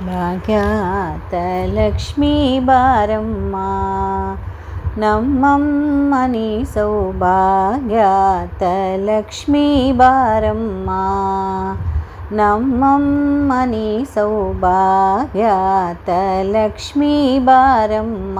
ಭಾಗ್ಯಾತ ಲಕ್ಷ್ಮೀ ಬಾರಮ್ಮ ನಮ್ಮಮ್ಮನಿ ಸೌಭಾಗ್ಯಾತ ಲಕ್ಷ್ಮೀ ಬಾರಮ್ಮ ನಮ್ಮಮ್ಮನಿ ಸೌಭಾಗ್ಯಾತ ಲಕ್ಷ್ಮೀ ಬಾರಮ್ಮ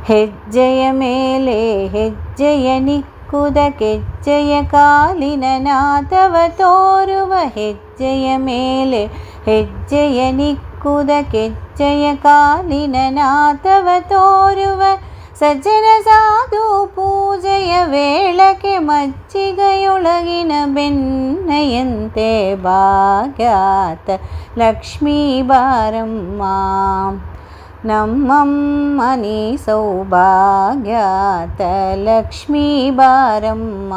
ಹೆಜ್ಜೆಯ ಮೇಲೆ ಹೆಜ್ಜೆಯ ನಿಕ್ಕುದ ಕೆಜ್ಜೆಯ ಕಾಲಿನ ನಾದವ ತೋರುವ ಹೆಜ್ಜೆಯ ಮೇಲೆ ಹೆಜ್ಜೆಯ ನಿಕ್ಕುದ ಕೆಜ್ಜೆಯ ಕಾಲಿನ ನಾದವ ತೋರುವ ಸಜ್ಜನ ಸಾಧು ಪೂಜೆಯ ವೇಳಕ್ಕೆ ಮಜ್ಜಿಗೆಯೊಳಗಿನ ಬೆಣ್ಣೆಯಂತೆ ಭಾಗ್ಯಾತ ಲಕ್ಷ್ಮೀ ಬಾರಮ್ಮ ನಮ್ಮಮ್ಮನಿ ಸೌಭಾಗ್ಯಾತ ಲಕ್ಷ್ಮೀ ಬಾರಮ್ಮ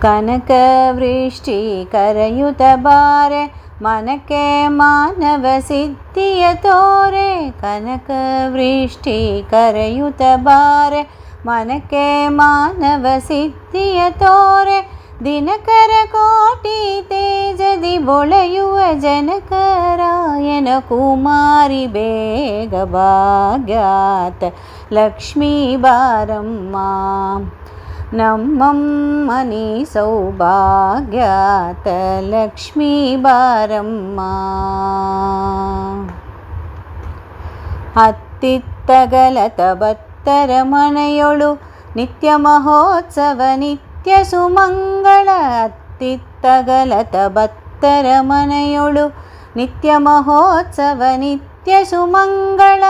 ಕನಕ ವೃಷ್ಟಿ ಕರೆಯುತ ಬಾರೆ ಮನಕ್ಕೆ ಮಾನವ ಸಿದ್ಧಿಯ ತೋರೆ ಕನಕ ವೃಷ್ಟಿ ಕರೆಯುತ ಬಾರೆ ಮನಕ್ಕೆ ಮಾನವ ಸಿದ್ಧಿಯ ತೋರೆ ದಿನಕರ ಕೋಟಿ ತೇಜದಿ ಬೊಳೆಯುವ ಜನಕರಾಯನ ಕುಮಾರಿ ಬೇಗ ಭಾಗ್ಯಾತ ಲಕ್ಷ್ಮೀ ಬಾರಮ್ಮ ನಮ್ಮಮ್ಮನಿ ಸೌಭಾಗ್ಯಾತ ಲಕ್ಷ್ಮೀ ಬಾರಮ್ಮ ಅತ್ತಿತ್ತಗಲತ ಬತ್ತರ ಮನೆಯೊಳು ನಿತ್ಯ ಮಹೋತ್ಸವ ನಿತ್ಯ ಸುಮಂಗಳ ಅತ್ತಿತ್ತಗಲತ ಬತ್ತರ ಮನೆಯೊಳು ನಿತ್ಯ ಮಹೋತ್ಸವ ನಿತ್ಯ ಸುಮಂಗಳ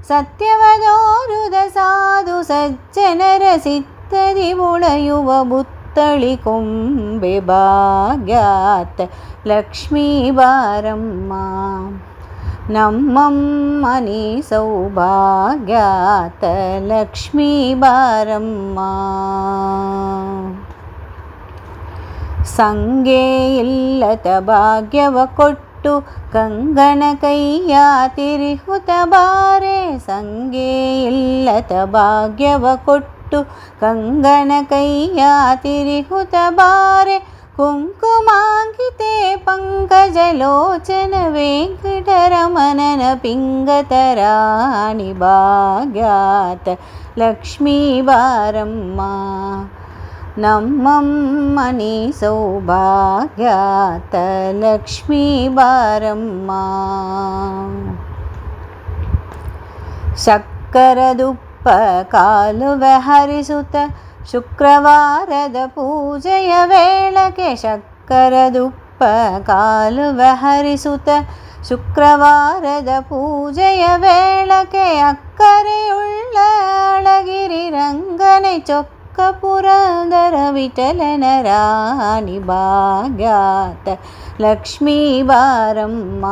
ಸತ್ಯವದೋರುದ ಸಾಧು ಸಜ್ಜನರ ಸಿದ್ಧದಿ ಉಳೆಯುವ ಬುತ್ತಳಿ ಕೊಂಬೆ ಭಾಗ್ಯಾತ ಲಕ್ಷ್ಮೀ ಬಾರಮ್ಮ ನಮ್ಮಮ್ಮನಿ ಸೌಭಾಗ್ಯಾತ ಲಕ್ಷ್ಮೀ ಬಾರಮ್ಮ ಸಂಗೆ ಇಲ್ಲದ ಭಾಗ್ಯವ ಕೊಟ್ಟು ಕಂಗಣ ಕೈಯ ತಿರಿಹುತ ಬಾರೆ ಸಂಗೆ ಇಲ್ಲದ ಭಾಗ್ಯವ ಕೊಟ್ಟು ಕಂಗಣ ಕೈಯ ತಿರಿಹುತ ಬಾರೆ ಕುಂಕುಮಾಂಕಿತೆ ಪಂಕಜಲೋಚನ ವೆಂಕಟರಮಣನ ಪಿಂಗತರಾಣಿ ಭಾಗ್ಯಾತ ಲಕ್ಷ್ಮೀ ಬಾರಮ್ಮ ನಮ್ಮಮ್ಮನಿ ಸೌಭಾಗ್ಯಾತ ಲಕ್ಷ್ಮೀ ಬಾರಮ್ಮ ಶಕ್ಕರದುಪ್ಪ ಕಾಲುವ ಹರಿಸುತ್ತ ಶುಕ್ರವಾರದ ಪೂಜೆಯ ವೇಳಕ್ಕೆ ಶಕ್ಕರದುಪ್ಪ ಕಾಲುವ ಹರಿಸುತ್ತ ಶುಕ್ರವಾರದ ಪೂಜೆಯ ವೇಳಕ್ಕೆ ಅಕ್ಕರೆಯುಳ್ಳ ಅಳಗಿರಿ ರಂಗನೆ ಚೊಕ್ಕ ಪುರಂದರ ವಿಠಲನ ರಾಣಿ ಭಾಗ್ಯಾತ ಲಕ್ಷ್ಮೀ ಬಾರಮ್ಮ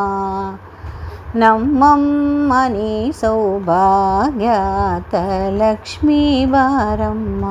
ನಮ್ಮಮ್ಮನಿ ಸೌಭಾಗ್ಯಾತ ಲಕ್ಷ್ಮೀ ಬಾರಮ್ಮ